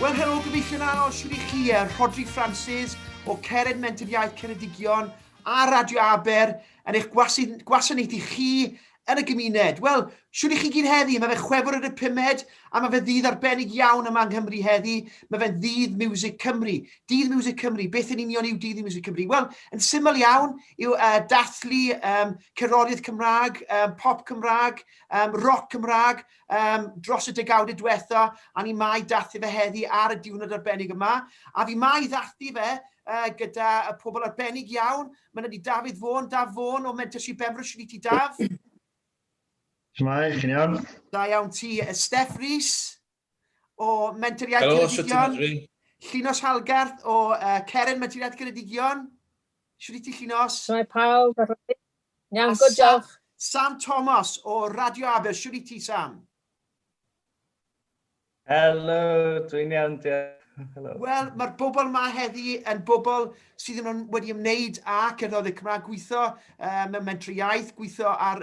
Wel, helo gyfeillion anodd, siwr I chi, Rhodri Francis o Cered, Menter, Iaith, Ceredigion a Radio Aber yn eich gwasanaethu chi yn y gymuned. Wel, siwr I chi gyd heddi, mae fe Chwefror yr y pumed a mae fe ddydd arbennig iawn yma yng Nghymru heddi. Mae fe'n Dydd Miwsig Cymru. Dydd Miwsig Cymru, beth yn union yw Dydd Miwsig Cymru? Wel, yn syml iawn yw dathlu cerddoriaeth Cymraeg, pop Cymraeg, rock Cymraeg dros y degawdau diwetha, a ni mai dathlu fe heddi ar y diwrnod arbennig yma. A fi mai dathlu fe gyda y pobl arbennig iawn. Mae yna Daf Fôn o Menter sy'n Bemro, sy'n I ti Daf? Shmai, chi'n iawn? Da iawn ti. Steff Rhys o Menter Iaith Ceredigion. Llunos Halgarth o Cered, Menter Iaith Ceredigion. Siwr I ti Llunos? Shmai pawb. Iawn, good job. Sam Thomas o Radio Aber. Siwr I ti, Sam? Helo, dwi'n iawn, diolch. Wel, mae'r bobl yma heddi yn bobl sydd yn wedi ymwneud â cerddoriaeth Cymraeg, gweithio mewn Menter Iaith, gweithio ar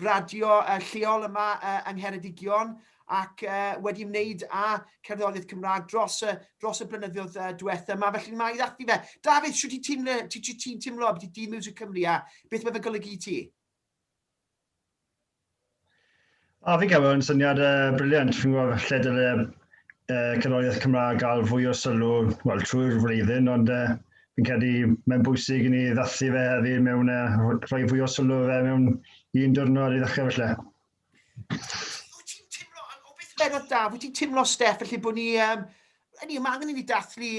radio lleol yma yng Ngheredigion ac wedi ymwneud â cerddoriaeth Cymraeg dros y blynyddoedd diwethaf yma. Felly mae I ddathlu fe. Dafydd, siwr ti'n teimlo beth I Dydd Miwsig Cymru a beth mae fe golygu I ti? Fi'n cael yn syniad briliant. Fi'n gwybod falle dyle cerddoriaeth Cymraeg gael fwy o sylw trwy'r flwyddyn, ond fi'n credu mae'n bwysig I ni ddathlu fe heddi mewn rhoi fwy o sylw fe mewn un diwrnod I ddechrau felly. Wyt ti'n teimlo, o beth benodd da, wyt ti'n teimlo, Steff, felly bod ni, mae angen I ni dathlu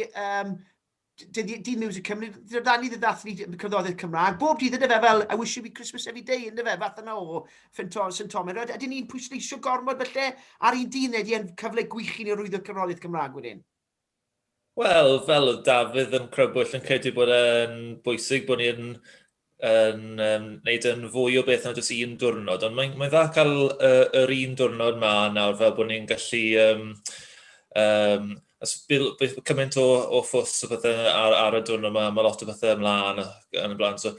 Dydd Miwsig Cymru, da ni ddathlu cerddoriaeth Cymraeg. Bob dydd yna fe fel I wish you be Christmas every day, yna fe, fath yna o St Thomas. Ydyn ni'n pwysleisio gormod felly ar un dydd neu ydy'n cyfle gwych I ni rwyddo cerddoriaeth Cymraeg wedyn? Wel, fel oedd Dafydd yn crybwyll yn credu bod e'n bwysig bod ni'n wneud yn fwy o beth na jyst un diwrnod, ond mae'n dda cael yr un diwrnod ma nawr fel bod ni'n gallu bydd cymaint o ffws o bethau ar y diwrnod yma, mae lot o bethau ymlaen yn y blaen. So,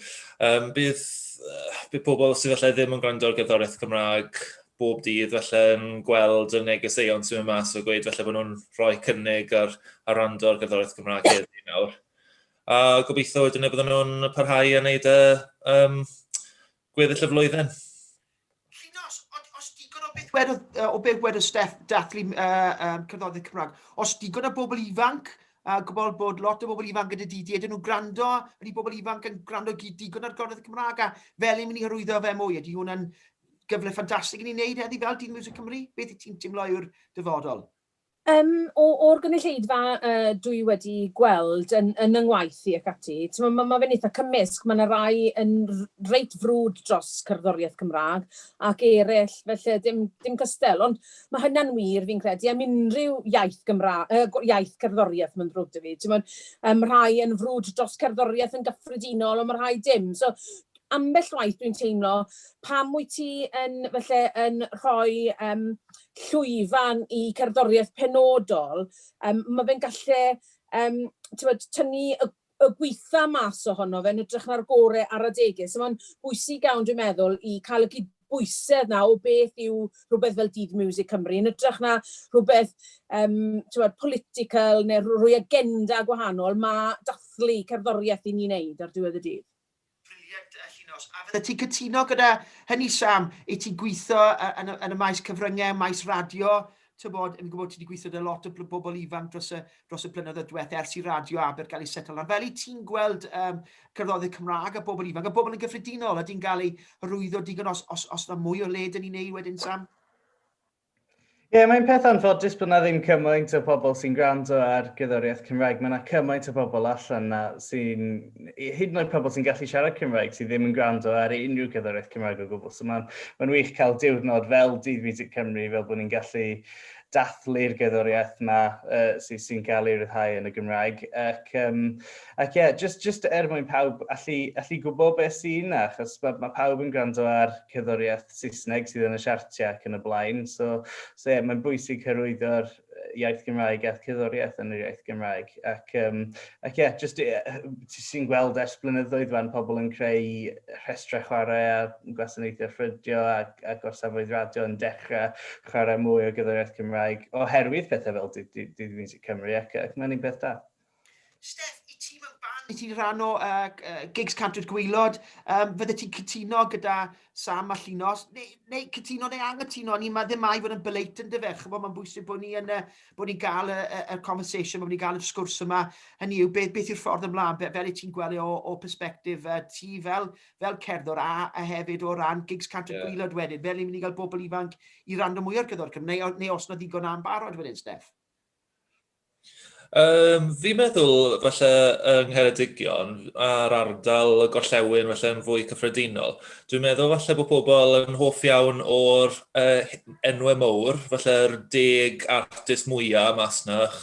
bydd pobl sydd felly ddim yn gwrando ar gerddoriaeth Cymraeg bob dydd felly yn gweld y negeseuon sy'n mynd mas o gweud felly bod nhw'n rhoi cynnig ar rando ar gerddoriaeth Cymraeg heddi nawr. A gobeithio wedyn bydden nhw'n parhau a wneud gweddill y flwyddyn. O beth wedodd Steff dathlu cerddoriaeth Cymraeg, os digon o bobl ifanc, gwybod bod lot o bobl ifanc gyda dydi, ydyn nhw'n gwrando, ydy bobl ifanc yn gwrando digon ar gerddoriaeth Cymraeg, a fel yn mynd I hyrwyddo fe mwy, ydy hwnna'n gyfle ffantastig I ni wneud heddi fel Dydd Miwsig Cymru? Beth I ti'n teimlo yw'r dyfodol? O'r gynulleidfa dwi wedi gweld yn yngwaith I ac ati, mae fe'n eitha cymysg, mae yna rai yn reit frwd dros cerddoriaeth Cymraeg ac eraill, felly dim cystel, ond mae hynna'n wir fi'n credu am unrhyw iaith cerddoriaeth mae'n ddrwg dy fi. Rhai yn frwd dros cerddoriaeth yn gyffredinol, ond mae rhai dim. So, ambell waith dwi'n teimlo, pam wyt ti yn rhoi llwyfan I cerddoriaeth penodol, mae fe'n gallu tynnu y gweitha mas ohono fe'n edrych na'r gorau ar adegau. So mae'n bwysig iawn dwi'n meddwl I cael y gydbwysedd na o beth yw rhywbeth fel Dydd Miwsig Cymru, yn edrych na rhywbeth political neu rhoi agenda gwahanol, mae dathlu cerddoriaeth I ni'n neud ar diwedd y dydd. A fydde ti'n cytuno gyda hynny, Sam, I ti'n gweithio yn y maes cyfryngau, maes radio, ti'n gwybod ti wedi gweithio gyda lot o bobl ifanc dros y blynyddoedd diwethaf ers I radio Aber gael ei setl. Fel I ti'n gweld cerddoriaeth Cymraeg a bobl ifanc, a bobl yn gyffredinol, ydy'n cael ei hyrwyddo digon os na mwy o led yn ei wneud wedyn, Sam? Ie, mae'n peth anffodus bod na ddim cymaint o bobl sy'n gwrando ar gerddoriaeth Cymraeg. Mae yna cymaint o bobl allan na sy'n, hyd yn oed pobl sy'n gallu siarad Cymraeg sy'n ddim yn gwrando ar unrhyw gerddoriaeth Cymraeg o gwbl. So mae'n wych cael diwrnod fel Dydd Miwsig Cymru fel bod ni'n gallu dathlu'r gerddoriaeth yma sy'n cael ei ryddhau yn y Gymraeg. Ac ie, just mwyn pawb allu gwybod beth sy'n yna, achos mae pawb yn gwrando ar cerddoriaeth Saesneg sydd yn y siartiau ac yn y blaen. So ie, mae'n bwysig hyrwyddo'r iaith Gymraeg a cerddoriaeth yn yr iaith Gymraeg. Ac ie, jyst sy'n gweld ers blynyddoedd fan pobl yn creu rhestrau chwarae a gwasanaethau ffrydio a gorsafoedd radio yn dechrau chwarae mwy o gerddoriaeth Gymraeg oherwydd pethau fel Dydd Miwsig Cymru ac mae'n un peth da. Steff, i ti mewn band, i ti rhan o gigs Cantryd Gwaelod, fydde ti'n cytuno gyda Sam a Llunos, neu cytuno neu angytuno, ni ma ddim mai fod yn blatant dy fe, chybod mae'n bwysig bod ni'n gael y conversation, bod ni'n gael y sgwrs yma, hynny yw, beth yw'r ffordd ymlaen, fel i ti'n gweld o perspektif ti fel cerddor a hefyd o ran gigs Cantryd Gwaelod wedyn, fel ni'n mynd i gael bobl ifanc i rando mwy o'r gyddor Cymru, neu os na ddigon am barod wedyn, Steff? Fi'n meddwl, falle, yng Ngheredigion a'r ardal y gorllewin, falle, yn fwy cyffredinol. Dwi'n meddwl, falle, bod pobl yn hoff iawn o'r enwau mowr, falle'r 10 artist mwyaf masnach,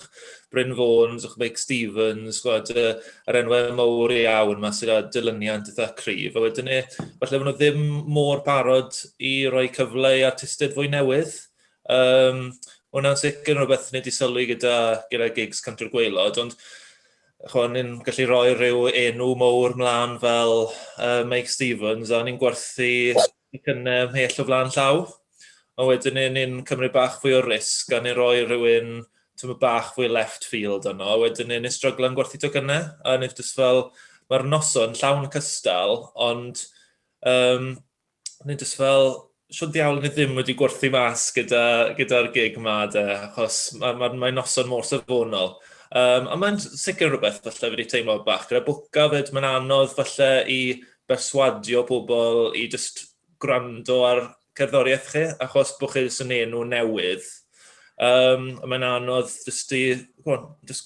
Bryn Fownes, Mike Stevens, yr enwau mowr iawn yma sydd â dilyniant eitha cryf. A wedyn ni, falle, bod nhw ddim mor barod i roi cyfle i artistyd fwy newydd. Hwna'n sicr yn rhywbeth ni wedi sylwi gyda gigs Cantryd Gwaelod, ond ni'n gallu rhoi rhyw enw mowr mlaen fel Mike Stevens, a ni'n gwerthu i cynnem hell o flaen llaw. A wedyn ni'n cymryd bach fwy o risg, a ni'n rhoi rhywun bach fwy left field yno, a wedyn ni'n stryglan gwerthu tocynnau, a ni'n just fel, mae'r noson llawn cystal, ond ni'n just fel, siwr diawl ni ddim wedi gwerthu mas gyda'r gig yma, achos mae'n noson mor safonol. A mae'n sicr rhywbeth falle wedi teimlo bach. Gyda bwca fyd, mae'n anodd falle i berswadio pobl i just gwrando ar cerddoriaeth chi, achos bod chi jyst yn enw newydd. Mae'n anodd just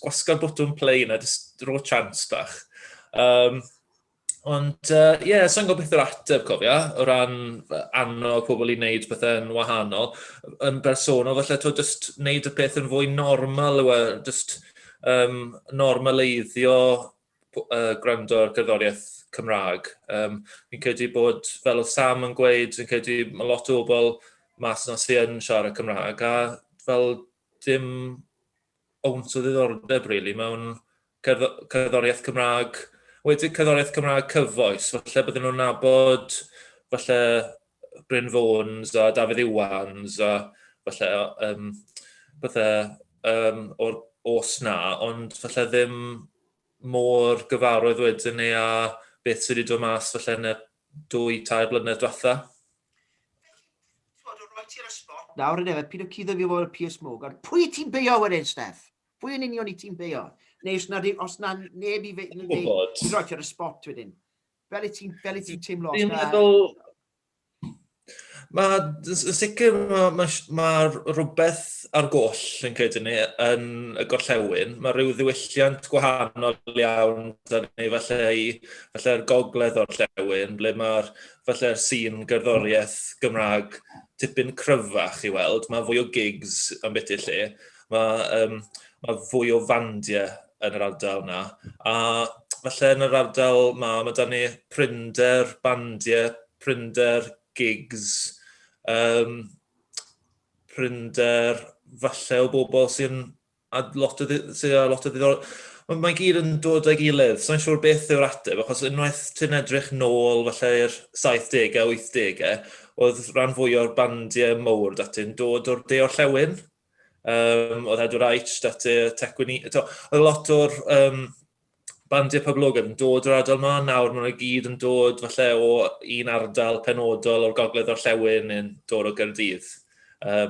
gwasga'r bwtwm play yna, just ro chance bach. Ond, sa'n gwybod beth yw'r ateb, cofia, o ran annog pobl i wneud pethau'n wahanol. Yn bersonol, falle, just wneud y peth yn fwy normal, just normaleiddio gwrando ar gerddoriaeth Cymraeg. Fi'n credu bod, fel o Sam yn gweud, fi'n credu mae lot o bobl mas yna sy'n siarad Cymraeg, a fel dim owns o ddiddordeb, really, mewn cerddoriaeth Cymraeg. Wedi cerddoriaeth Cymraeg cyfoes, falle bydden nhw'n nabod falle Bryn Fownes a Dafydd Iwans a falle o'r os na, ond falle ddim mor gyfarwydd wedyn ni a beth sydd wedi dod mas falle yn y 2-3 blynedd diwetha. Roi ti'r ysbot nawr yn efo, pyd o cyddo fi fod y Piers Morgan. Pwy ti'n beio wedyn, Steff? Pwy yn union i ti'n beio? Neu os na neb i roi ti'r ysbot wedyn? Fel i ti'n teimlo? Fi'n meddwl, Mae'n sicr mae rhywbeth ar goll yn credu ni yn y gorllewin. Mae rhyw ddiwylliant gwahanol iawn ni falle'r gogledd o'r llewyn, ble mae'r sîn gerddoriaeth Gymraeg tipyn cryfach i weld. Mae fwy o gigs am beth i lle. Mae fwy o fandiau yn yr ardal yna. A falle yn yr ardal mae da ni prinder, bandiau, prinder, gigs, prinder, falle o bobl sy'n lot o ddiddorol. Mae'n gyd yn dod â'i gilydd, so'n siŵr beth yw'r ateb, achos unwaith ti'n edrych nôl falle i'r 70au, 80au, oedd rhan fwy o'r bandiau mowr dati'n dod o'r de orllewin. Oedd Edward Aitch dati Tecwini. Oedd lot o'r bandiau poblogaidd yn dod o'r ardal yma, nawr maen nhw gyd yn dod falle o un ardal penodol o'r gogledd orllewin yn dod o Gaerdydd.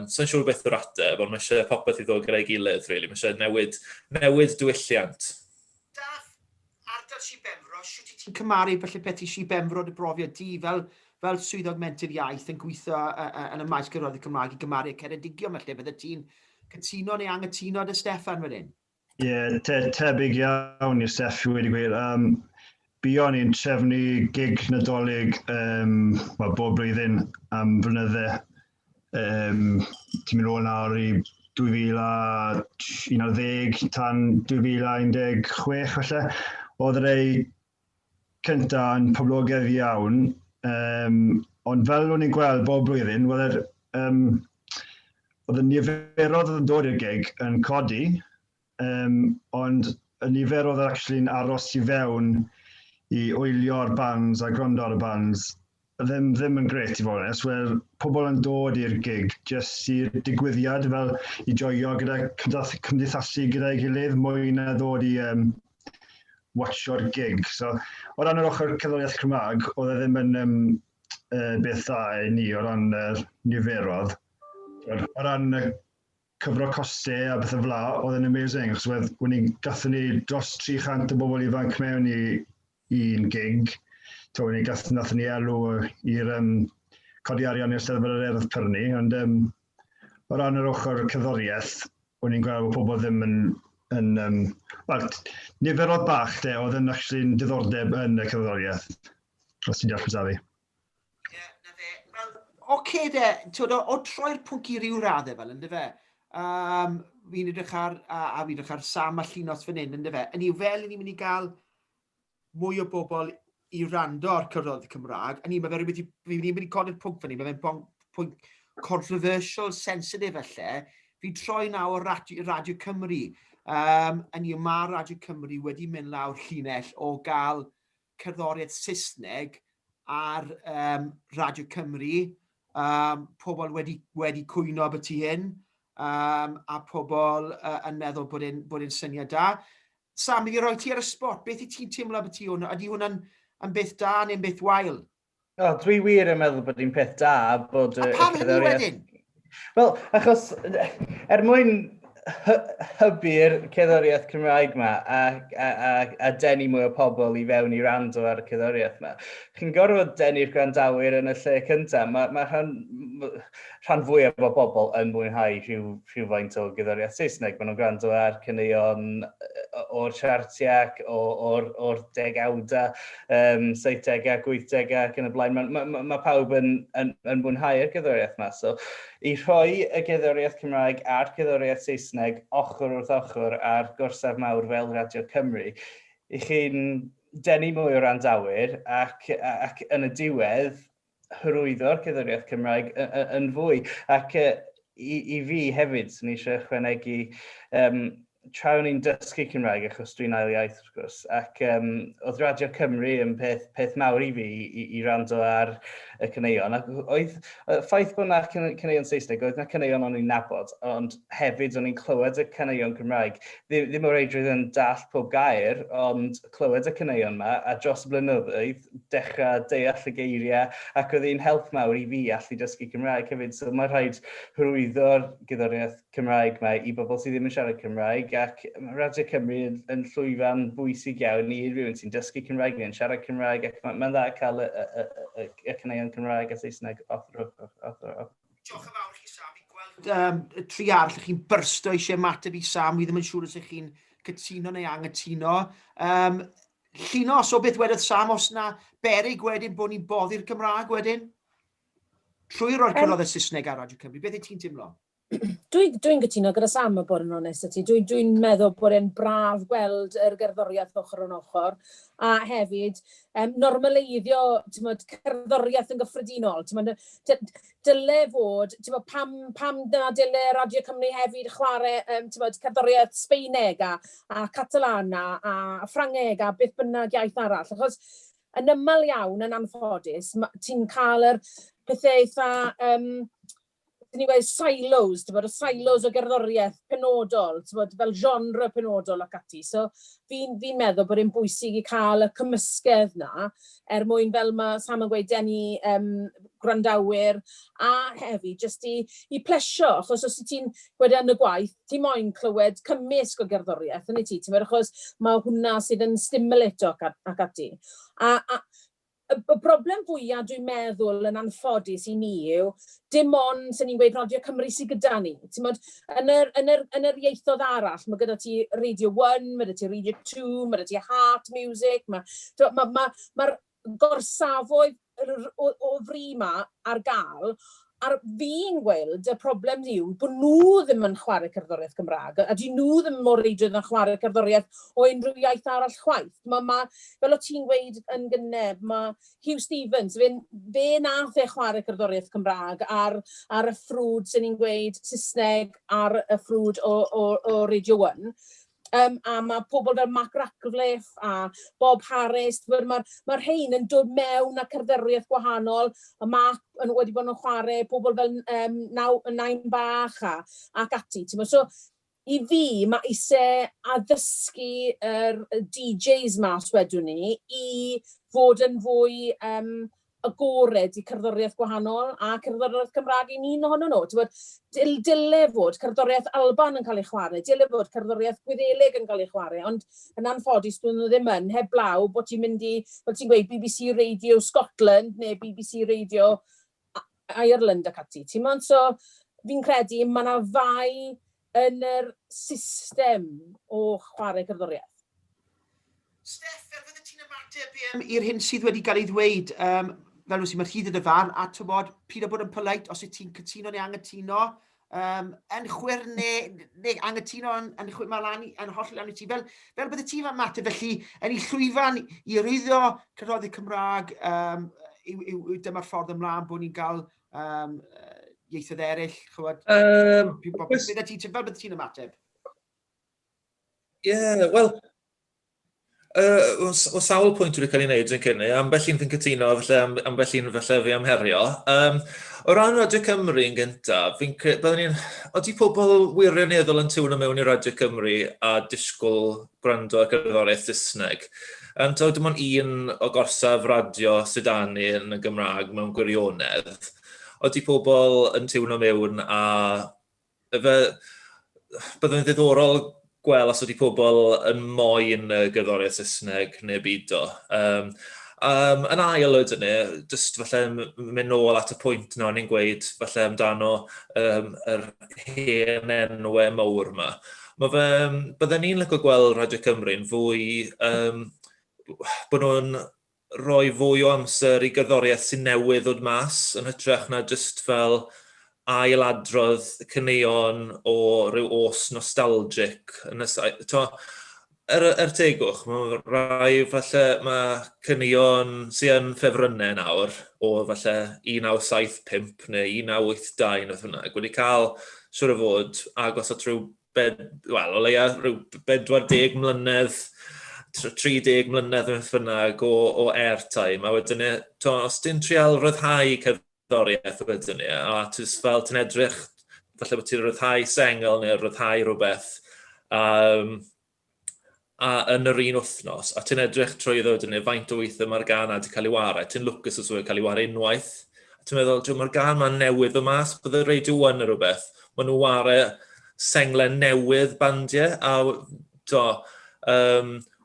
So'n siŵr beth yw'r ateb, ond mae eisiau popeth i ddod gyda'i gilydd, really. Mae eisiau newid diwylliant. Daf, ardal Si Benfro, sut i ti'n cymaru felly beth i Si Benfro dy brofiad ti fel swyddog Menter Iaith yn gweithio yn y maes gerddoriaeth Cymraeg i gymaru Ceredigion, felly bydde ti'n cytuno neu angytuno dy Steffan wedyn? Ie, tebyg iawn i'r Steff wedi gweud. Buon ni'n trefnu gig nadolig bob blwyddyn am flynyddau. Ti'n mynd ôl nawr i 2011 tan 2016 falle. Oedd rei cyntaf yn poblogaidd iawn, ond fel o'n i'n gweld bob blwyddyn, oedd oedd y niferoedd oedd yn dod i'r gig yn codi, ond y niferoedd actually'n aros i fewn i wylio'r bands a gwrando ar y bands ddim yn gret i fod yn es, wel pobl yn dod i'r gig jyst i'r digwyddiad fel i joio gyda cymdeithasu gyda'i gilydd mwy na ddod i watcho'r gig. So, o ran yr ochr cerddoriaeth Cymraeg, oedd e ddim yn beth dda i ni o ran niferoedd. O ran cyfro costau a beth o fla, oedd e'n amazing, achos gathon ni dros 300 o bobl ifanc mewn i'n gig. Nathon ni elw i'r codi arian i'r Steddfod yr Urdd Pyrni, ond o ran yr ochr cerddoriaeth, o'n i'n gweld bod pobl ddim wel, niferoedd bach oedd yn actually'n diddordeb yn y cerddoriaeth, os ti'n deall beth fi. Ie, na fe. Wel, oce de, o troi'r pwnc i ryw raddau fel, ynddo fe? Fi'n edrych ar Sam a Llynos fan hyn, ynddo fe? Yn i'w fel, ni'n mynd i gael mwy o bobl i rando ar cyfrodd Cymraeg, a ni'n mynd i codi'r pwnc fan ni, mae'n pwnc controversial, sensitif felly, fi'n troi nawr Radio Cymru. Mae Radio Cymru wedi mynd lawr llinell o gael cerddoriaeth Saesneg ar Radio Cymru, pobl wedi cwyno byti hyn, a pobl yn meddwl bod e'n syniad da. Sam, i roi ti ar y spot, beth i ti'n teimlo byti hwn? Ydy hwnna'n beth da neu'n beth wael? Dwi wir yn meddwl bod hi'n peth da bod a pam hynny wedyn? Wel, achos mwyn hybu'r cerddoriaeth Cymraeg yma a denu mwy o pobl i fewn i rando ar y cerddoriaeth yma, chi'n gorfod denu'r grandawyr yn y lle cyntaf. Mae rhan fwyaf o bobl yn mwynhau rhywfaint o gerddoriaeth Saesneg. Maen nhw'n gwrando ar caneuon o'r siartiac, o'r degawda, 70au, 80au ac yn y blaen. Mae pawb yn mwynhau'r gerddoriaeth yma. So, i rhoi y gerddoriaeth Cymraeg a'r cerddoriaeth Saesneg ochr wrth ochr ar gorsaf mawr fel Radio Cymru, i chi'n denu mwy o randawyr ac yn y diwedd hyrwyddo'r cerddoriaeth Cymraeg yn fwy. Ac i fi hefyd, ni eisiau ychwanegu tra o'n i'n dysgu Cymraeg, achos dwi'n ail iaith wrth gwrs, ac oedd Radio Cymru yn peth mawr i fi i rando ar y caneuon. Ac oedd ffaith bod yna caneuon Saesneg, oedd yna caneuon o'n i'n nabod, ond hefyd o'n i'n clywed y caneuon Cymraeg. Ddim o reidrwydd yn dall pob gair, ond clywed y caneuon yma, a dros y blynyddoedd dechrau deall y geiriau, ac oedd hi'n help mawr i fi allu dysgu Cymraeg hefyd. So mae rhaid hyrwyddo'r gerddoriaeth Cymraeg yma i bobl sydd ddim yn siarad Cymraeg, ac mae Radio Cymru yn llwyfan bwysig iawn i rhywun sy'n dysgu Cymraeg neu'n siarad Cymraeg, ac mae'n dda cael y caneuon Cymraeg a Saesneg ochr. Diolch yn fawr chi, Sam. Fi'n gweld tri arall chi'n byrsto eisiau mateb i Sam. Wi ddim yn siŵr os ych chi'n cytuno neu angytuno. Llynos, o beth wedodd Sam, os na berig wedyn bod ni'n boddi'r Cymraeg wedyn? Trwy roi'r cyfroddau Saesneg ar Radio Cymru, beth ti'n teimlo? Dwi'n gytuno gyda Sam a bod yn onest ati. Dwi'n meddwl bod e'n braf gweld yr gerddoriaeth ochr yn ochr, a hefyd normaleiddio cerddoriaeth yn gyffredinol. Dyle fod, pam dyna dyle Radio Cymru hefyd chwarae cerddoriaeth Sbeineg a Catalan a Ffrangeg a beth bynnag iaith arall. Achos yn ymyl iawn, yn anffodus, ti'n cael yr pethau eitha ni'n gweud silos, silos o gerddoriaeth penodol, fel genre penodol ac ati. So, fi'n meddwl bod e'n bwysig i cael y cymysgedd na, mwyn fel mae Sam yn gweud denu gwrandawyr, a hefyd jyst i plesio, achos os ti'n gweud yn y gwaith, ti moyn clywed cymysg o gerddoriaeth, yn ei ti, achos mae hwnna sydd yn stimulato ac ati. Y broblem fwyaf dwi'n meddwl yn anffodus i ni yw, dim ond, sy'n ni'n gweud, Radio Cymru sydd gyda ni. Yn yr ieithoedd arall, mae gyda ti Radio 1, mae gyda ti Radio 2, mae gyda ti Heart Music, mae'r gorsafoedd o fri yma ar gael, ar fi'n gweld, y problem yw bod nhw ddim yn chwarae cerddoriaeth Cymraeg, a dyn nhw ddim mor reidrwydd yn chwarae cerddoriaeth o unrhyw iaith arall chwaith. Fel o ti'n gweud yn gynneb, mae Hugh Stevens, fe nath e chwarae cerddoriaeth Cymraeg ar y ffrwd sy'n ni'n gweud Saesneg ar y ffrwd o Radio 1. A mae pobl fel Mark Racliffe a Bob Harris, mae'r rhain yn dod mewn â cerddoriaeth gwahanol, a Mark wedi bod yn chwarae, pobl fel Nain Bach ac ati. So, i fi, mae eisiau addysgu DJs mas wedwn ni i fod yn fwy agored i cerddoriaeth gwahanol a cerddoriaeth Cymraeg i'n un ohonyn nhw. Dyle fod cerddoriaeth Alban yn cael ei chwarae, dyle fod cerddoriaeth Gwyddelig yn cael ei chwarae, ond yn anffodus dwi'n nhw ddim yn, heblaw bod ti'n mynd i, fel ti'n gweud, BBC Radio Scotland neu BBC Radio Ireland ac ati. So, fi'n credu mae yna fai yn yr system o chwarae cerddoriaeth. Steff, fel fydde ti'n ymateb i'r hyn sydd wedi cael ei ddweud, fel wyt ti'n hyd yn y fan, a tywod, pyd o bod yn polite os yw ti'n cytuno neu angytuno, yn chwyr neu angytuno yn chwyr malani, yn holl lan i ti. Fel bydde ti'n ymateb, felly, yn ei llwyfan i ryddo cerddoriaeth Cymraeg, yw dyma'r ffordd ymlaen bod ni'n cael ieithoedd eraill, chywod? Fel bydde ti'n ymateb? Ie, wel, o sawl pwynt wedi cael ei wneud yn cynnu, ambell un fi'n cytuno, ambell un falle fi am herio. O ran Radio Cymru yn gyntaf, oeddi pobl wirioneddol yn tiwno mewn i Radio Cymru a disgwyl gwrando ar gerddoriaeth Saesneg. Dim ond un o gorsaf radio sydd anu yn y Gymraeg mewn gwirionedd. Oeddi pobl yn tiwno mewn a byddai'n ddiddorol gweld os ydy pobl yn moyn y gerddoriaeth Saesneg neu byd o. Yn ail ydyn ni, jyst falle mynd nôl at y pwynt na ni'n gweud falle amdano yr hen enwau mawr yma. Bydden ni'n lygo gweld Radio Cymru'n fwy, bod nhw'n rhoi fwy o amser i gerddoriaeth sy'n newydd ddod mas, yn hytrach na jyst fel ailadrodd caneuon o ryw os nostalgic. Tegwch, mae rai falle mae caneuon sy'n yn ffefrynnau nawr o falle 1975 neu 1982 wedi cael siwr o fod agos at ryw o leia ryw 40 mlynedd 30 mlynedd yn ffynnag o airtime. A wedyn ni, os ti'n trial ryddhau cerddoriaeth wedyn ni, a fel ti'n edrych, falle bod ti'n ryddhau sengl neu ryddhau rhywbeth, a yn yr un wythnos, a ti'n edrych trwy wedyn ni, faint o weithio mae'r gan wedi cael ei wario, ti'n lwcus os wedi cael ei wario unwaith. Ti'n meddwl, mae'r gan ma'n newydd o mas, bydd y Radio 1 neu rhywbeth, maen nhw wario senglau newydd bandiau, a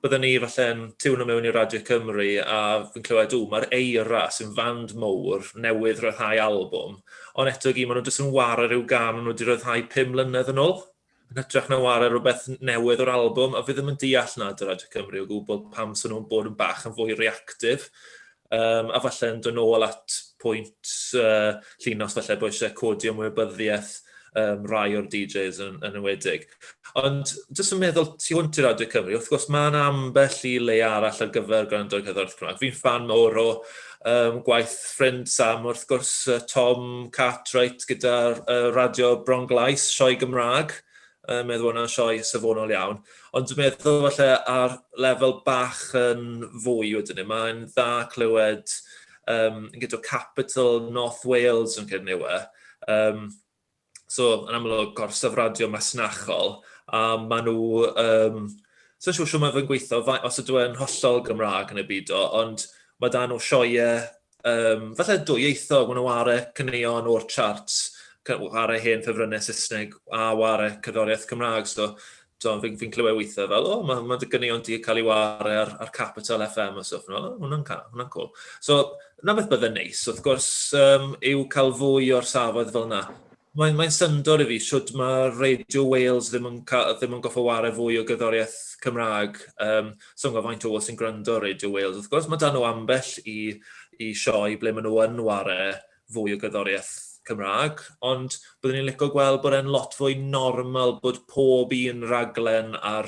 byddwn ni falle'n tiwno mewn i Radio Cymru a fi'n clywed, mae'r eira sy'n fand mowr newydd ryddhau albwm, ond eto maen nhw jyst yn wario rhyw gan nhw wedi ryddhau 5 mlynedd yn ôl. Yn hytrach na wario rhywbeth newydd o'r albwm, a fi ddim yn deall nad y Radio Cymru o gwbl pam sy'n nhw'n bod yn bach yn fwy reactif. A falle'n dod nôl at pwynt llunos falle bod eisiau codi ymwybyddiaeth rai o'r DJs yn enwedig. Ond, jyst yn meddwl tu hwnt i Radio Cymru, wrth gwrs mae'n ambell i le arall ar gyfer gwrando'r cerddoriaeth Cymraeg. Fi'n fan mawr o gwaith ffrind Sam, wrth gwrs Tom Cartwright gyda'r radio Bronglais, Sioe Gymraeg. Meddwl hwnna'n sioe safonol iawn. Ond dwi'n meddwl falle ar lefel bach yn fwy wedyn ni, mae'n dda clywed gyda Capital North Wales yn Cernywe. So, yn amlwg, gorsaf radio masnachol, a maen nhw, sy'n siŵr mae fe'n gweithio, os ydw e'n hollol Gymraeg yn y byd o, ond mae da nhw sioeau, falle dwyieithog, maen nhw ware caneuon o'r charts, ware hen ffefrynnau Saesneg a ware cerddoriaeth Cymraeg, so fi'n clywed weithio fel, mae dy caneuon di cael ei ware ar Capital FM o stwff, hwnna'n cool. So, na beth byddai'n neis, wrth gwrs, yw cael fwy o'r safoedd fel yna. Mae'n syndod i fi, siwt mae Radio Wales ddim yn goffo ware fwy o gerddoriaeth Cymraeg. So'n faint o bobl sy'n gwrando Radio Wales. Wrth gwrs, mae dan nhw ambell i sioe ble maen nhw yn ware fwy o gerddoriaeth Cymraeg, ond byddwn ni'n licio gweld bod e'n lot fwy normal bod pob un raglen ar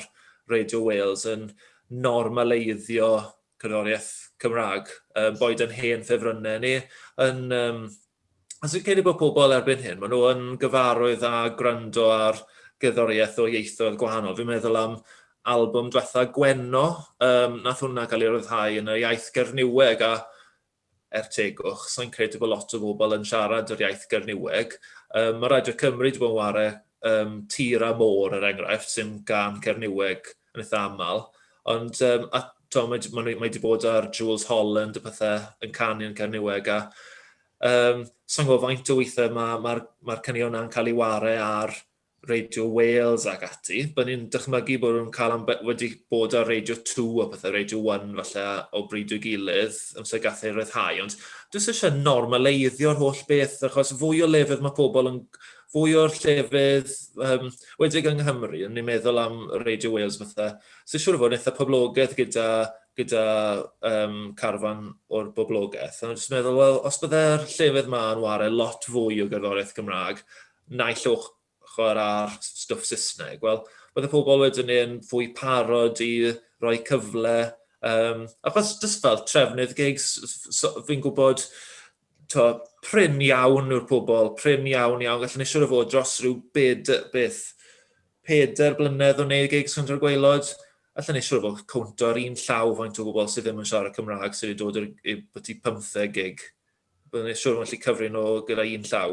Radio Wales yn normaleiddio cerddoriaeth Cymraeg, boed yn hen ffefrynnau ni. As fi'n credu bod pobl erbyn hyn, maen nhw yn gyfarwydd a gwrando ar gerddoriaeth o ieithoedd gwahanol. Fi'n meddwl am albwm diwetha Gwenno, nath hwnna cael ei ryddhau yn y iaith Gerniweg, a tegwch, so'n credu bod lot o bobl yn siarad yr iaith Gerniweg. Mae Radio Cymru wedi bod yn wario Tir a Môr er enghraifft, sy'n gan Cerniweg yn eitha aml. Ond mae wedi bod ar Jules Holland y pethau yn canu yn Cerniweg. So'n gwybod faint o weithiau mae'r cynnion yna'n cael ei wario ar Radio Wales ac ati. Bydd ni'n dychmygu bod nhw'n wedi bod ar Radio 2 o pethau, Radio 1 falle o bryd i'w gilydd, amser gath ei ryddhau. Ond dwi'n eisiau normaleiddio'r holl beth, achos fwy o lefydd mae pobl yn... Fwy o'r llefydd wedig yng Nghymru, yn ni'n meddwl am Radio Wales bethau. So siŵr o fod eitha poblogaeth gyda carfan o'r boblogaeth. Ond dwi'n meddwl, wel, os byddai'r llefydd yma yn wario lot fwy o gerddoriaeth Cymraeg, naill ochr ar stwff Saesneg, wel, byddai pobl wedyn ni'n fwy parod i roi cyfle. Achos jyst fel trefnydd gigs, fi'n gwybod prin iawn yw'r pobl, prin iawn. Gallwn ni siŵr o fod dros rhyw 4 blynedd o wneud gigs conto'r gwaelod. Allan ni siŵr o fod counto'r un llaw faint o bobl sydd ddim yn siarad Cymraeg sydd wedi dod i'r 15 gig. Byddwn ni siŵr o fod gallu cyfri nhw gyda un llaw.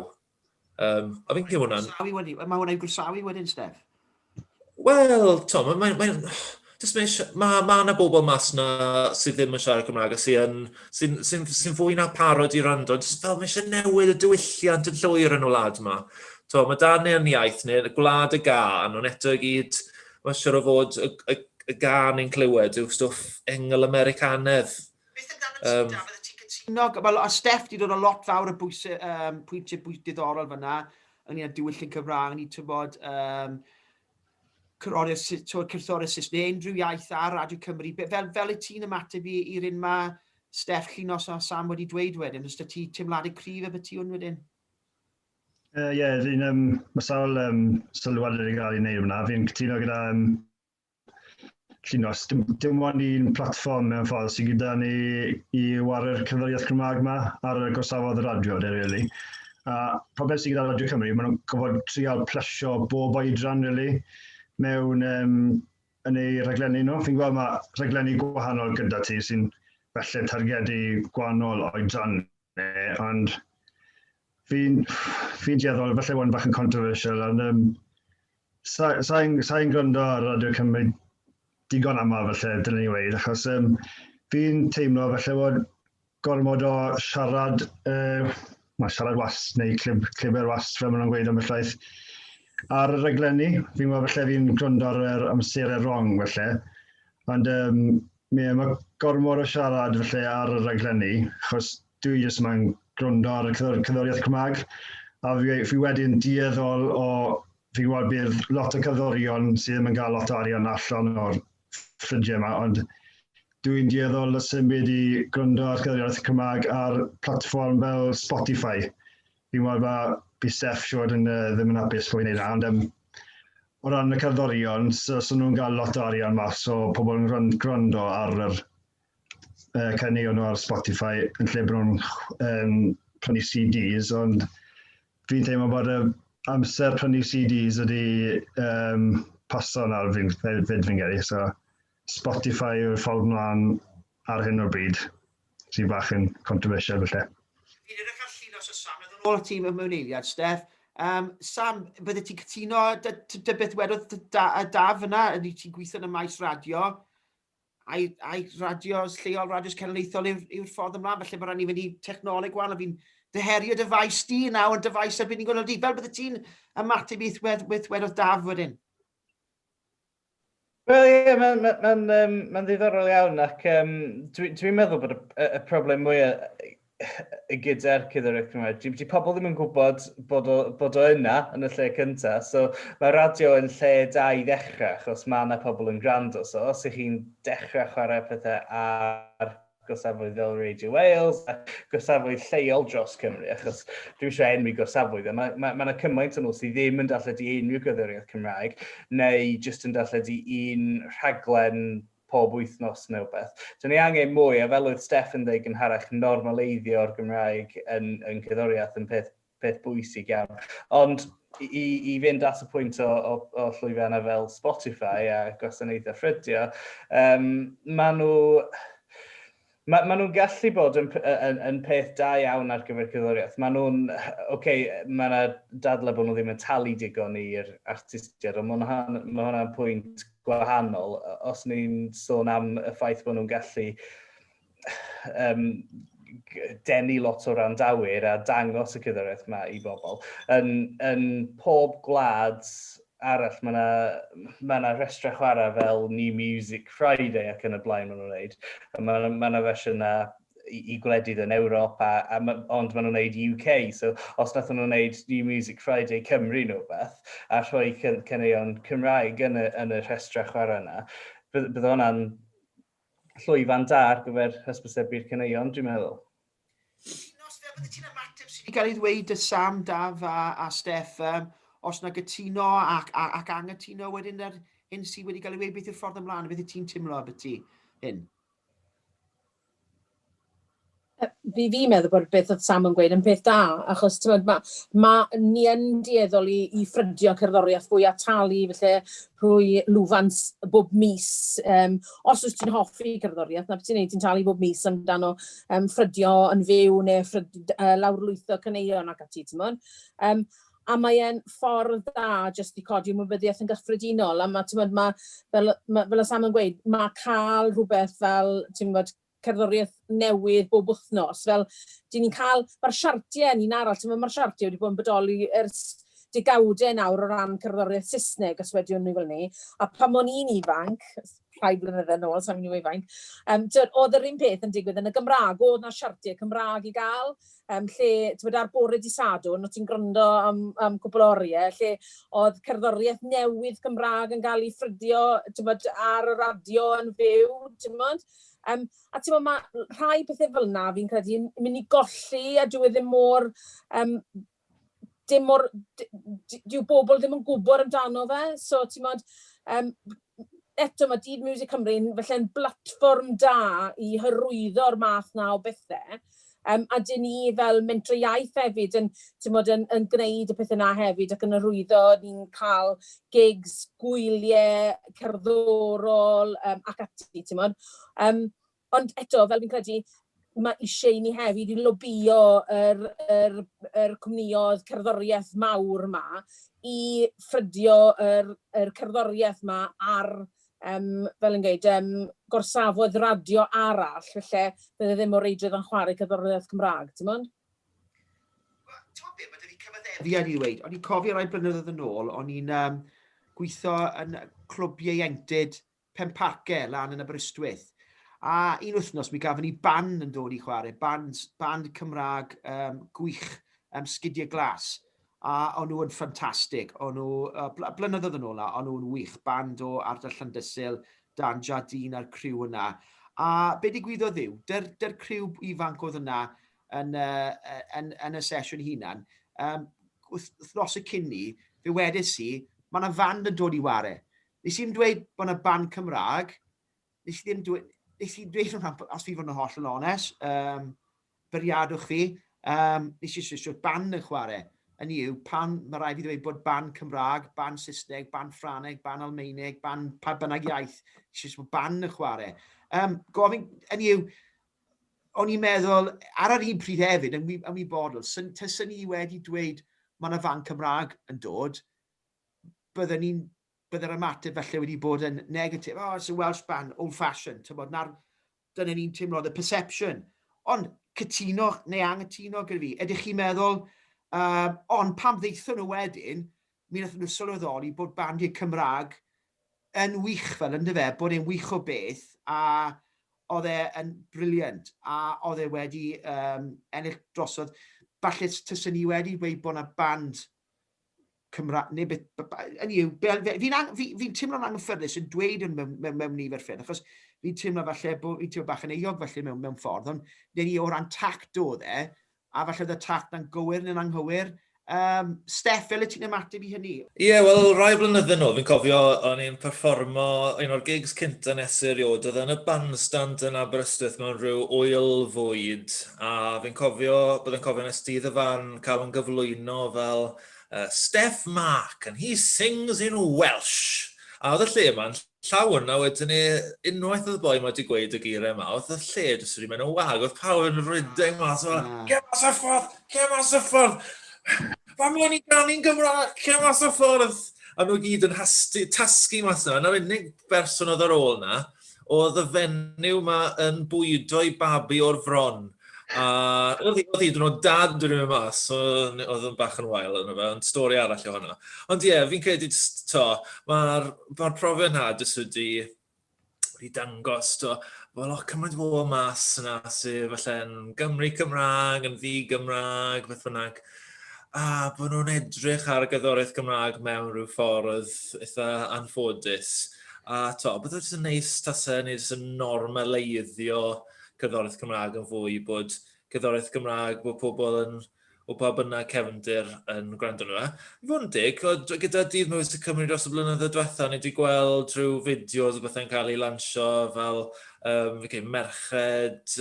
A fi'n cael hwnna'n... Mae hwnna'n gwrsawu wedyn, Steph? Wel, Tom, mae yna bobl mas na sydd ddim yn siarad Cymraeg a sy'n fwy na parod i rando. Fel mae eisiau newid y diwylliant yn llwyr yn y wlad yma. Mae dan neu'n iaith neu gwlad y gan, ond eto i gyd, mae'n siŵr o fod y gan i'n clywed yw stwff engl Americanedd. Beth amdano ti, Dafydd, ti'n cytuno? Wel, a Steph di dod o lot fawr y pwyntiau diddorol fyna, yn i'n diwylliant Cymraeg, ni tybod cerddoriaeth Saesneg, unrhyw iaith ar Radio Cymru. Fel y ti'n ymateb i'r un mae Steph Chinos a Sam wedi dweud wedyn, os da ti teimladau cryf y byti hwn wedyn? Mae sawl sylwad wedi cael ei wneud hwnna. Fi'n cytuno gyda Chinos. Dim ond un platfform mewn ffordd sydd gyda ni i wario'r cerddoriaeth Cymraeg yma ar y gorsafodd y radio, really. A problem sydd gyda Radio Cymru, maen nhw'n gofod trial plesio bob oedran, really, mewn yn ei rhaglenni nhw. Fi'n gweld mae rhaglenni gwahanol gyda ti sy'n felly targedu gwahanol oedran, ond fi'n dieddol, felly o'n bach yn controversial, ond sa'n gwrando ar Radio Cymru digon amal felly, dyna ni weid, achos fi'n teimlo felly bod gormod o siarad wast neu cliber wast fel maen nhw'n gweud am y llaeth ar y rhaglenni. Fi'n meddwl felly fi'n gwrando ar amserau wrong felly, ond mae gormod o siarad felly ar y rhaglenni, achos dwi jyst mae'n gwrando ar y cerddoriaeth Cymraeg, a fi wedyn dieddol o, fi'n gweld bydd lot o cerddorion sydd ddim yn cael lot o arian allan o'r ffrindiau yma, ond dwi'n dieddol o symud i gwrando ar cerddoriaeth Cymraeg ar platfform fel Spotify. Fi'n meddwl bod Steph siwr ddim yn hapus fwy wneud yna, ond o ran y cerddorion, so nhw'n cael lot o arian mas, so pobl yn gwrando ar yr caneuon o'r Spotify yn lle bod nhw'n prynu CDs, ond fi'n teimlo bod amser prynu CDs ydi paso nawr fyd fi'n gedi, so Spotify yw'r ffordd mlaen ar hyn o'r bryd, sy'n bach yn controversial felly. Fi'n edrych ar Llinos o Sam, oedd yn ôl y tîm mewn eiliad, Steph. Sam, bydde ti'n cytuno dy beth wedodd Daf yna, ydy ti'n gweithio yn y maes radio, a'i radios lleol, radios cenedlaethol yw'r ffordd ymlaen, felly bod rhaid ni fynd i technoleg gwahanol, fi'n ddyherio dyfais di nawr, yn dyfais erbyn ni'n gwneud di. Fel bydde ti'n ymateb beth wedodd Daf wedyn? Wel, ie, mae'n ddiddorol iawn, ac dwi'n meddwl bod y problem mwyaf gyda'r cerddoriaeth Cymraeg. Di pobl ddim yn gwybod bod o yna yn y lle cyntaf, so mae radio yn lle da i ddechrau, achos mae yna pobl yn gwrando, so os ych chi'n dechrau chwarae pethau ar gorsafwydd fel Radio Wales, a gorsafwydd lleol dros Cymru, achos dwi'n eisiau enwi gorsafwydd. Mae cymaint o'n nhw sydd ddim yn darlledu unrhyw gyddoriaeth Cymraeg, neu jyst yn darlledu un rhaglen pob wythnos neu beth. So ni angen mwy, a fel oedd Steff yn dweud gynharach, normaleiddio o'r Gymraeg yn gyddoriaeth yn peth bwysig iawn. Ond i fynd at y pwynt o llwyfannau fel Spotify a gwasanaethau ffrydio, maen nhw'n gallu bod yn peth da iawn ar gyfer cyddoriaeth. Maen nhw'n, mae yna dadle bod nhw ddim yn talu digon i'r artistiaid, ond mae hwnna'n pwynt gwahanol. Os ni'n sôn am y ffaith bod nhw'n gallu denu lot o randawyr a dangos y cyddoriaeth yma i bobl. Yn pob gwlad arall, mae yna rhestra chwarae fel New Music Friday ac yn y blaen maen nhw'n wneud. Mae yna fersiwn i gwledydd yn Ewrop, ond maen nhw'n wneud UK. So, os nath nhw'n wneud New Music Friday Cymru nhw beth, a rhoi caneuon Cymraeg yn y rhestra chwarae yna, bydd hwnna'n llwyfan da ar gyfer hysbysebu'r caneuon, dwi'n meddwl. Os fe bydde ti'n ymateb sydd wedi cael ei ddweud y Sam, Daf a Steff, os na gytuno ac angytuno wedyn ar hyn sydd wedi cael ei ddweud beth yw'r ffordd ymlaen, beth yw ti'n teimlo am ti hyn? Fi'n meddwl bod beth oedd Sam yn gweud yn peth da, achos ni yn dieddol i ffrydio cerddoriaeth fwy a talu, felly rhwy lwfans bob mis. Os oes ti'n hoffi cerddoriaeth, na beth ti'n neud, ti'n talu bob mis amdano ffrydio yn fyw neu lawrlwytho caneuon ac ati, ti'n mwyn. A mae'n ffordd da jyst i codi ymwybyddiaeth yn gyffredinol, a fel y Sam yn gweud, mae cael rhywbeth fel, ti'n gwybod, cerddoriaeth newydd bob wythnos. Fel, ni'n cael, mae'r siartiau ni'n arall, mae'r siartiau wedi bod yn bodoli ers degawdau nawr o ran cerddoriaeth Saesneg, os wedi'n ni fel ni. A pan o'n i'n ifanc, rhai blynyddoedd nôl, sa'n mynd i ifanc, oedd yr un peth yn digwydd yn y Gymraeg, oedd na siartiau Cymraeg i gael, lle ar bore dydd Sadwrn, o ti'n gwrando am cwbl oriau, lle oedd cerddoriaeth newydd Cymraeg yn cael ei ffrydio ar y radio yn fyw, ti'n mwyn. A mae rhai pethau fel yna fi'n credu yn mynd i golli a dyw ddim mor, dyw bobl ddim yn gwybod amdano fe. So, eto mae Dydd Miwsig Cymru felly'n blatfform da i hyrwyddo'r math na o bethau. A dyn ni fel Menter Iaith hefyd yn gwneud y pethau yna hefyd ac yn hyrwyddo, ni'n cael gigs, gwyliau, cerddorol ac ati, ti'n mwyn. Ond eto, fel fi'n credu, mae eisiau ni hefyd i lobio yr cwmnioedd cerddoriaeth mawr yma i ffrydio yr cerddoriaeth yma ar, fel yn gweud, gorsafodd radio arall, felly bydde ddim o reidrwydd yn chwarae cerddoriaeth Cymraeg, ti'n mwyn? Ti'n beth, mae dy fi cyfaddefiad i ddweud, o'n i'n cofio rai blynyddoedd yn ôl, o'n i'n gweithio yn clwbiau ieuenctid Penparcau lan yn Aberystwyth. A un wythnos mi gafon ni band yn dod i chwarae, band Cymraeg gwych sgidiau glas. A o'n nhw yn ffantastig, o'n nhw, blynyddoedd yn ôl na, o'n nhw'n wych, band o ardal Llandysil, Dan Jardine a'r criw yna. A be digwyddodd yw, dy'r criw ifanc oedd yna yn y sesiwn hunan, wythnos y cyn ni, fe wedys i, mae yna band yn dod i ware. Nes i'n dweud bod yna band Cymraeg, nes i ddim dweud, os fi fod yn holl yn onest, byriadwch fi, nes i eisiau band yn chwarae. Yn yw, pan mae rhaid i ddweud bod band Cymraeg, band Saesneg, band Ffraneg, band Almaeneg, band pa bynnag iaith, nes i eisiau band yn chwarae. Gofyn, yn yw, o'n i'n meddwl, ar yr un pryd hefyd, yn ymwybodol, sy'n ni wedi dweud mae yna fan Cymraeg yn dod, byddai'r ymateb felly wedi bod yn negatif. It's a Welsh band, old-fashioned. Dyna ni'n teimlo, the perception. Ond cytuno neu angytuno gyda fi. Ydych chi'n meddwl, ond pam ddeithon nhw wedyn, mi wnaethon nhw sylweddoli bod bandiau Cymraeg yn wych fel ynddo fe, bod e'n wych o beth, a oedd e'n briliant, a oedd e wedi ennill drosodd. Falle tysyn ni wedi dweud bod yna band Cymraeg, neu beth, fi'n teimlo'n anghyffyrddus yn dweud yn mewn nifer ffyrdd, achos fi'n teimlo falle bod fi'n teimlo bach yn euog falle mewn ffordd, ond neu ni o ran tact o dde, a falle oedd y tact na'n gywir neu'n anghywir. Steff, fel y ti'n ymateb i hynny? Ie, wel, rai blynyddoedd nôl, fi'n cofio o'n i'n perfformo un o'r gigs cynta nes erioed, oedd yn y bandstand yn Aberystwyth mewn rhyw 8 fwyd, a fi'n cofio, byddai'n cofio nes Dydd y fan cael yn gyflwyno fel Steff Mark, and he sings in Welsh. A oedd y lle yma'n llawn, a wedyn ni, unwaith oedd y boi ma wedi gweud y geiriau yma, oedd y lle jyst wedi mynd yn wag, oedd pawb yn rydeng mas, ge mas y ffordd, fa mi o'n i'n ganu'n Gymraeg, ge mas y ffordd. A nhw gyd yn tasgu mas yna, na'r unig berson oedd ar ôl na, oedd y fenyw yma yn bwydo i babi o'r fron. A oedd hi dyn nhw'n dad dwi'n mynd mas, oedd yn bach yn wael yna fe, ond stori arall o hwnna. Ond ie, fi'n credu, mae'r profiad yna jyst wedi dangos, wel, cymaint fo mas yna sydd falle'n Gymru Cymraeg, yn ddi-Gymraeg, beth bynnag. A bod nhw'n edrych ar y gerddoriaeth Gymraeg mewn rhyw ffordd eitha anffodus. A bydd oedd yn neis tasau neu jyst yn normaleiddio cerddoriaeth Cymraeg yn fwy, bod cerddoriaeth Gymraeg, bod pobl yn, o pa bynnag cefndir yn gwrando nhw. I fod yn dig, gyda Dydd Miwsig Cymru dros y blynyddoedd diwethaf, ni wedi gweld rhyw fideos o bethau'n cael ei lansio fel merched,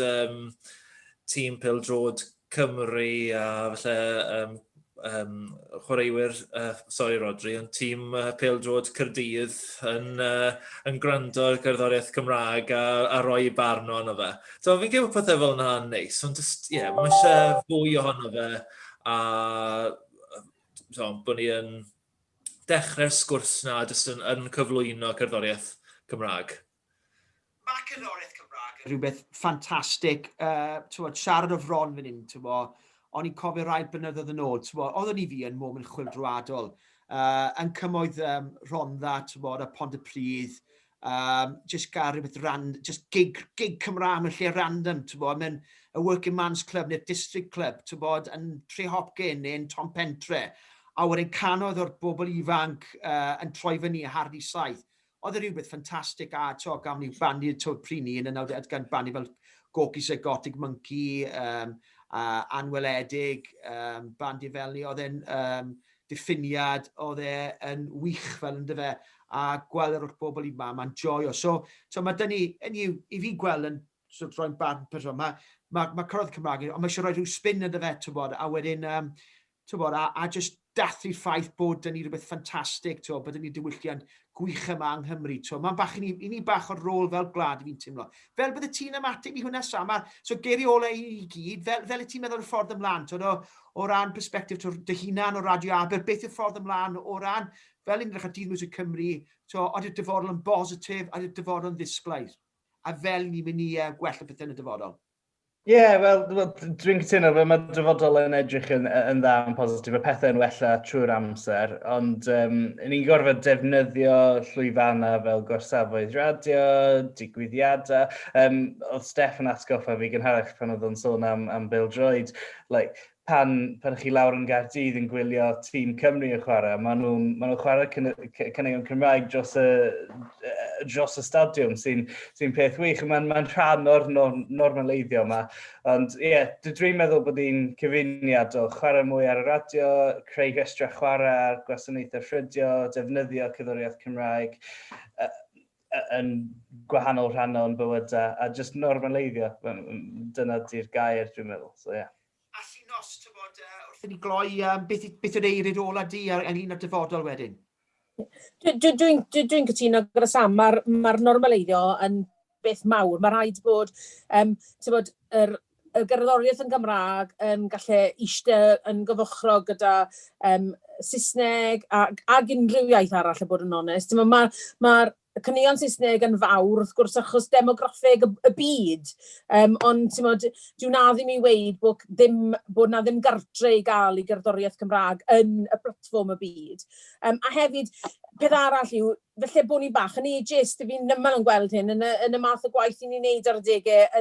tîm pêl-drod Cymru a falle chwaraewyr, Rhodri, yn tîm pêl-drod Cerdydd yn gwrando ar gerddoriaeth Cymraeg a rhoi barn o'no fe. So fi'n gwybod pethau fel yna yn neis, ond mae eisiau fwy ohono fe a bod ni yn dechrau'r sgwrs na yn cyflwyno cerddoriaeth Cymraeg. Mae cerddoriaeth Cymraeg yn rhywbeth ffantastig. Siarad o fron fan hyn, o'n i'n cofio rai blynyddoedd yn ôl, oeddwn i fi yn moment chwyldroadol, yn cymoedd Rhondda, a Pont y Pridd, just gael rhywbeth just gig Cymraeg yn lle random, mewn y Working Man's Club neu'r District Club, yn Tre Hopkin neu'n Tom Pentre, a wedyn canodd o'r bobl ifanc yn troi fyny a hardi saith. Oedd e rhywbeth ffantastig a gafon ni bandi prini yn y 90 gan bandi fel Gorky Psychotic Monkey, anweledig, bandi fel ni, oedd e'n diffiniad, oedd e'n wych fel ynddo fe, a gweld yr bobl i mae'n joio. So mae dyn ni, i fi gweld yn rhoi'n barn person, mae cyrraedd Cymraeg, ond mae eisiau rhoi rhyw spin ynddo fe, a wedyn, a just dathu'r ffaith bod dyn ni rhywbeth ffantastig, bod dyn ni diwylliant gwych yma yng Nghymru. Mae'n bach i ni bach o'r rôl fel gwlad i fi'n teimlo. Fel bydde ti'n ymateb i hwnna Sam? So geiriolau i gyd, fel y ti'n meddwl y ffordd ymlaen? O ran perspektif dy hunan o Radio Aber, beth yw'r ffordd ymlaen o ran, fel yn edrych ar Dydd Miwsig Cymru, ydy'r dyfodol yn bositif, ydy'r dyfodol yn ddisglair? A fel ni'n mynd i gwella beth yn y dyfodol? Ie, wel, dwi'n cytuno fe, mae dyfodol yn edrych yn dda yn positif, y pethau yn wella trwy'r amser, ond ni'n gorfod defnyddio llwyfannau fel gorsafoedd radio, digwyddiadau. Oedd Steff yn atgoffa fi gynharach pan oedd o'n sôn am bêl-droed, pan chi lawr yn Gaerdydd yn gwylio tîm Cymru yn chwarae, maen nhw'n chwarae cynnigion Cymraeg dros y stadiwm sy'n peth wych. Mae'n rhan o'r normaleiddio yma. Ond ie, dwi'n meddwl bod hi'n cyfuniadol. Chwarae mwy ar y radio, creu gestra chwarae ar gwasanaethau ffrydio, defnyddio cerddoriaeth Cymraeg yn gwahanol rhannol yn bywydau, a just normaleiddio. Dyna di'r gair, dwi'n meddwl. So, yeah. Wrth i ni gloi, beth yw'r eirid ola di ar un o'r dyfodol wedyn? Dwi'n cytuno gyda Sam, mae'r normaleiddio yn beth mawr. Mae rhaid bod y gerddoriaeth yn Gymraeg yn gallu eistedd yn gyfochrog gyda Saesneg ac unrhyw iaith arall a bod yn onest. Mae'r cynnigion Saesneg yn fawr, wrth gwrs, achos demograffeg y byd. Ond dwi'n ddim i weid bod na ddim gartre i gael i gerddoriaeth Cymraeg yn y platfform y byd. A hefyd, peth arall yw, felly bod ni bach yn ageist, fi'n nymal yn gweld hyn, yn y math o gwaith ni'n neud ar y degau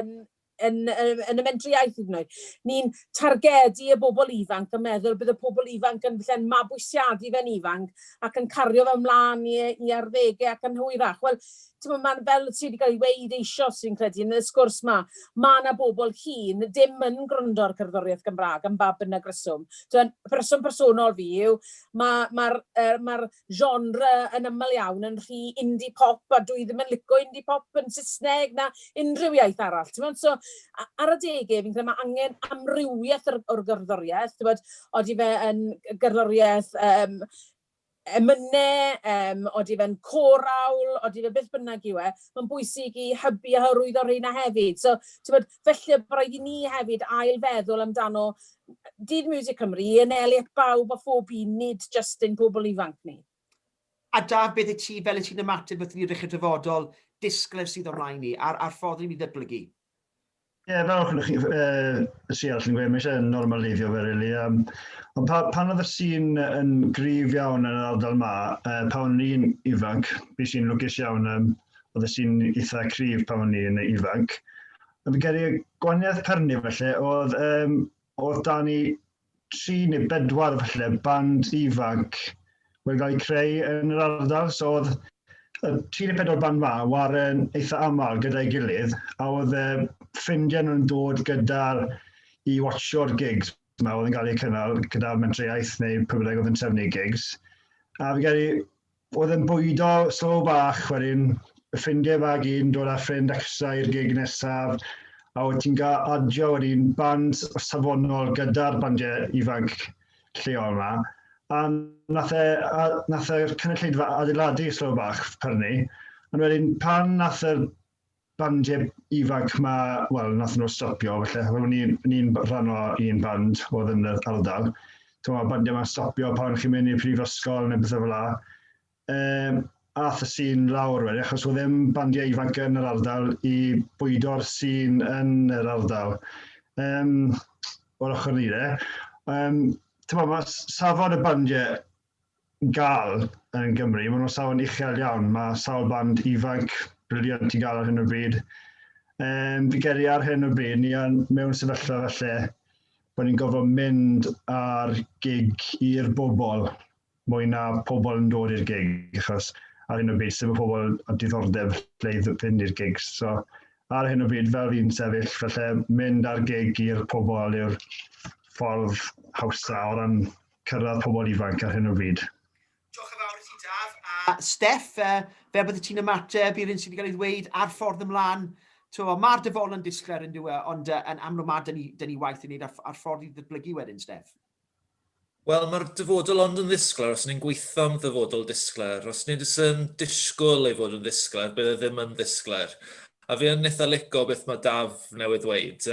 yn y Menter Iaith hyd yn oed. Ni'n targedu y bobl ifanc yn meddwl bydd y bobl ifanc yn mabwysiadu fe'n ifanc ac yn cario fe ymlaen i arddegau ac yn hwyrach. Wel, Mae'n fel sydd wedi cael ei weid eisiau sy'n credu yn y sgwrs mae yna bobl hŷn dim yn gwrando ar cerddoriaeth Gymraeg am ba bynnag reswm. Reswm personol fi yw, mae'r genre yn aml iawn yn rhy indie pop, a dwi ddim yn licio indie pop yn Saesneg na unrhyw iaith arall. So, ar y degau, fi'n credu mae angen amrywiaeth o'r gerddoriaeth. Oeddi fe yn gerddoriaeth emynau, oeddi fe'n corawl, oeddi fe beth bynnag yw e. Mae'n bwysig i hybu a hyrwyddo rheina hefyd. So, felly, rhaid i ni hefyd ailfeddwl amdano Dydd Miwsig Cymru yn eliot bawb a phob un, nid just ein pobl ifanc ni. A Daf, beth y ti fel y ti'n ymateb wrth i'r rechyd dyfodol disgler sydd ymlaen ni a'r ffordd i ni ddyblygu? Ie, fel chi sy'n all yn gweud, mae eisiau normaleiddio fe, really. Ond pan oedd y sîn yn gryf iawn yn yr ardal yma, pan ni'n ifanc, fi sy'n lwcus iawn, oedd y sîn eitha cryf pan ni'n ifanc. Fi geri gwaniaeth perni felly, oedd da ni 3 neu 4 felly band ifanc wedi cael ei creu yn yr ardal. So oedd y 3 neu 4 band ma waren eitha aml gyda'i gilydd, a oedd ffrindiau nhw'n dod i watcho'r gigs yma oedd yn cael eu cynnal gyda Menter Iaith neu pwy oedd yn trefnu gigs. A fi geri, oedd yn bwydo slow bach wedyn, y ffrindiau fa gyd yn dod â ffrind extra i'r gig nesaf, a oedd ti'n cael adio wedyn band safonol gyda'r bandiau ifanc lleol yma. A nath e'r cynulleidfa adeiladu slow bach perni, ond wedyn pan nath yr bandiau ifanc yma, wel, nath nhw stopio, felly ni'n rhan o un band oedd yn yr ardal. Mae'r bandiau yma'n stopio pan chi'n mynd i'r prifysgol neu bethau fel la. Ath y sîn lawr wedi, achos oedd ddim bandiau ifanc yn yr ardal i bwydo'r sîn yn yr ardal. O'r ochr ni de. Mae safon y bandiau gael yn Gymru, maen nhw'n safon uchel iawn. Mae sawl band ifanc briliant i gael ar hyn o bryd. Fi geri ar hyn o bryd, ni mewn sefyllfa felly bod ni'n gofod mynd ar gig i'r bobl mwy na pobl yn dod i'r gig, achos ar hyn o bryd sydd mae pobl a diddordeb lle i fynd i'r gigs. So, ar hyn o bryd fel fi'n sefyll, felly mynd ar gig i'r pobl yw'r ffordd hawsa o ran cyrraedd pobl ifanc ar hyn o bryd. Diolch yn fawr i ti, Daf. A Steff, fe byddai ti'n ymateb i'r un sydd wedi cael ei ddweud ar ffordd ymlaen. Mae'r dyfodol yn disgler yn diwy, ond yn amlwg mae dyn ni waith i wneud ar ffordd i ddyblygu wedyn, Steff. Wel, mae'r dyfodol ond yn ddisgler, os ni'n gweithio am ddyfodol disgler. Os ni'n disgwyl ei fod yn ddisgler, bydd e ddim yn ddisgler. A fi yn eitha lico beth mae Daf newydd dweud.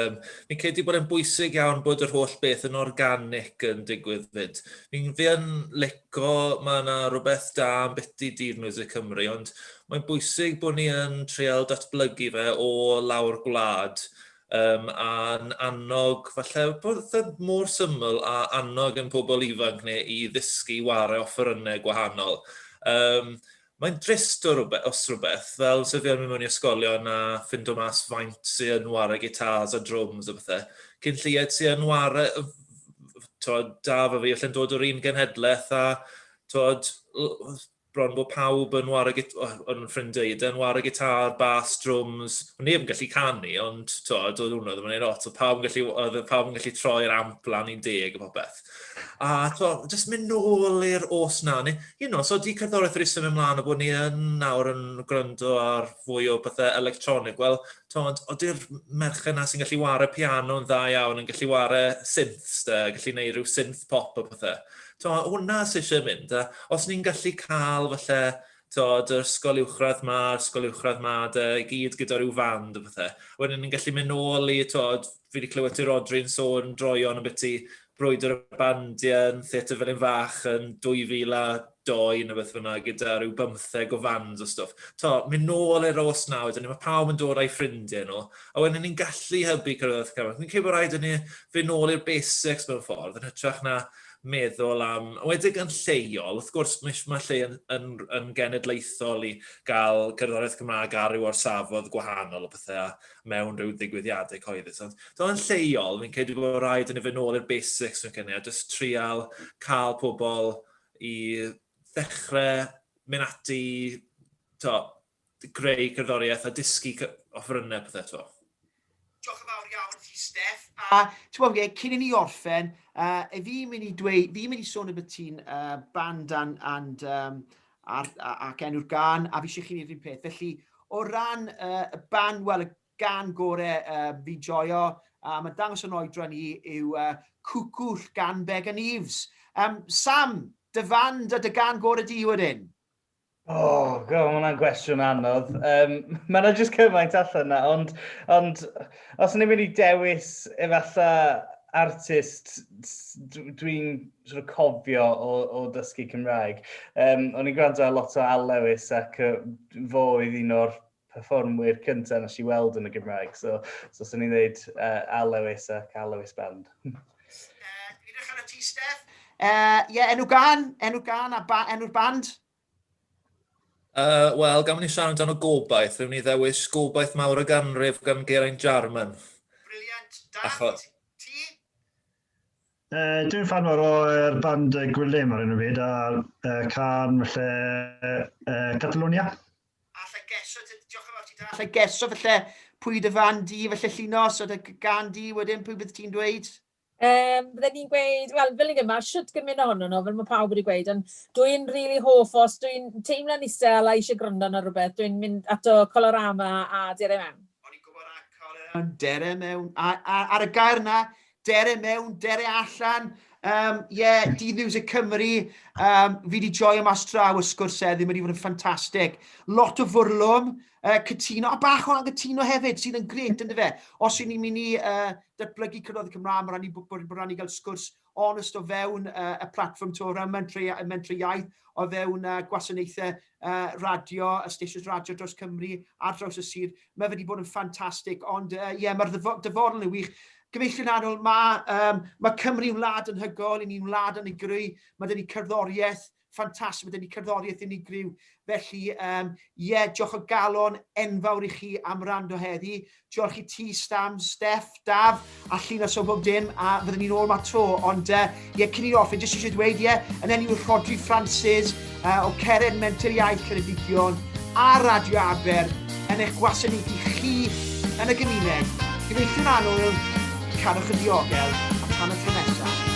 Fi'n credu bod e'n bwysig iawn bod yr holl beth yn organic yn digwydd fyd. Fi yn lico, mae yna rhywbeth da yn biti Dydd Miwsig Cymru, ond mae'n bwysig bod ni yn treol datblygu fe o lawr gwlad. A'n annog, falle, bod mor syml a annog yn pobl ifanc neu i ddysgu wario offerynnau gwahanol. Mae'n drist os rhywbeth, fel sydd fi'n mynd mewn i ysgolion a ffindo mas faint sy'n wario gitars a drums a bethau. Cyn llied sy'n wario, Daf a fi allan dod o'r un genhedlaeth a bron bod pawb yn wario gitar, bass, drums. O'n neb yn gallu canu, ond oedd hwnnw ddim yn ei lot. Oedd pawb yn gallu troi'r amp lan i 10 a popeth. A jyst mynd nôl i'r os na. So di cerddoriaeth wedi symud ymlaen o bod ni nawr yn gwrando ar fwy o bethau electronig. Wel, oeddi'r merchen na sy'n gallu wario piano yn dda iawn, yn gallu wario synths, gallu gwneud rhyw synth pop o bethau. Hwna sy'n eisiau mynd. Os ni'n gallu cael falle yr ysgol uwchradd ma, i gyd gyda rhyw fand o bethau. Wedyn ni'n gallu mynd nôl i, fi wedi clywed i Rhodri'n sôn droion yn beth i brwydr y bandiau yn theatr fel un fach yn 2002 neu beth fyna gyda rhyw 15 o fans o stwff. Mynd nôl i'r os na, wedyn mae pawb yn dod â'i ffrindiau nhw, a wedyn ni'n gallu hybu cerddoriaeth Cymraeg. Ni'n credu bod rhaid i ni fynd nôl i'r basics mewn ffordd, yn hytrach na meddwl am, wedig yn lleol, wrth gwrs mae lle yn genedlaethol i gael cerddoriaeth Cymraeg ar ryw orsafodd gwahanol o bethau mewn rhyw ddigwyddiadau coeddus. Yn lleol, fi'n credu bod rhaid yn y fynd nôl i'r basics yn cynnig, a jyst trial cael pobl i ddechrau mynd ati, greu cerddoriaeth a dysgu offrynnau pethau to. Diolch yn fawr iawn ti, Steff. A ti'n gwybod, cyn i ni orffen, fi'n mynd i sôn am y ti'n band ac enw'r gan, a fi eisiau chi wneud un peth. Felly, o ran y band, wel, y gan gorau fi joio, mae dangos yn oedran ni yw Cwcwll gan Began Eves. Sam, dy fand a dy gan gorau di wedyn? O, go, mae hwnna'n gwestiwn anodd. Mae yna jyst cymaint allan na, ond os ni'n mynd i dewis efallai artist dwi'n sort of cofio o dysgu Cymraeg, o'n i'n gwrando a lot o Al Lewis ac fo oedd un o'r perfformwyr cyntaf nes i weld yn y Gymraeg. So sy'n ni'n dweud Al Lewis ac Al Lewis Band. Dwi'n edrych ar y ti, Steff. Enw gan a enw'r band? Wel, gan ni siarad amdano gobaith, rwy'n ni ddewis gobaith mawr y ganrif gan Geraint Jarman. Briliant. Dan, ti? Dwi'n fan mawr o'r band Gwylym ar un o fyd, a can felly Catalonia. Alla geso, diolch yn fawr ti, Dan. Alla geso felly pwy dy fan di, felly llunos, o dy gan di wedyn, pwy bydd ti'n dweud? Bydden ni'n gweud, wel, fel ni'n gyma, siwt gymryd ohono nhw, fel mae pawb wedi gweud, ond dwi'n really hoff os dwi'n teimlo'n isel a eisiau gryndo na rhywbeth, dwi'n mynd ato Colorama a dere mewn. O'n i'n gwybod a Colorama, dere mewn, ar y gair na, dere mewn, dere allan. Dydd Miwsig Cymru, fi wedi joio mas draw y sgwrs ddim wedi fod yn ffantastig. Lot o fwrlwm, cytuno, a bach o angytuno hefyd, sydd yn gret, ynddo fe. Os y'n ni'n mynd i datblygu Cerddoriaeth Cymraeg, mae'n rhaid i gael sgwrs onest o fewn y platform to, ran Menter Iaith, o fewn gwasanaethau radio, y stations radio dros Cymru, ar draws y sir. Mae wedi bod yn ffantastig, ond mae'r dyfodol yn wych. Gyfeillion annwyl, mae Cymru yn wlad yn hygol, ni'n wlad yn ei greu, mae dyn ni cerddoriaeth ffantastig, mae dyn ni cerddoriaeth unigryw. Felly, diolch o galon enfawr i chi am rando heddi. Diolch i ti, Stam, Steff, Daf, a llunos o bob dim, a fyddwn ni'n ôl ma to. Ond, cyn i offi, jyst eisiau dweud, yn enw Rhodri Francis, o Cered, Menter, Iaith, Ceredigion, a Radio Aber, yn eich gwasanaethu chi yn y gymuned. Gyfeillion annwyl, cadwch yn diogel, a tan y tro nesaf.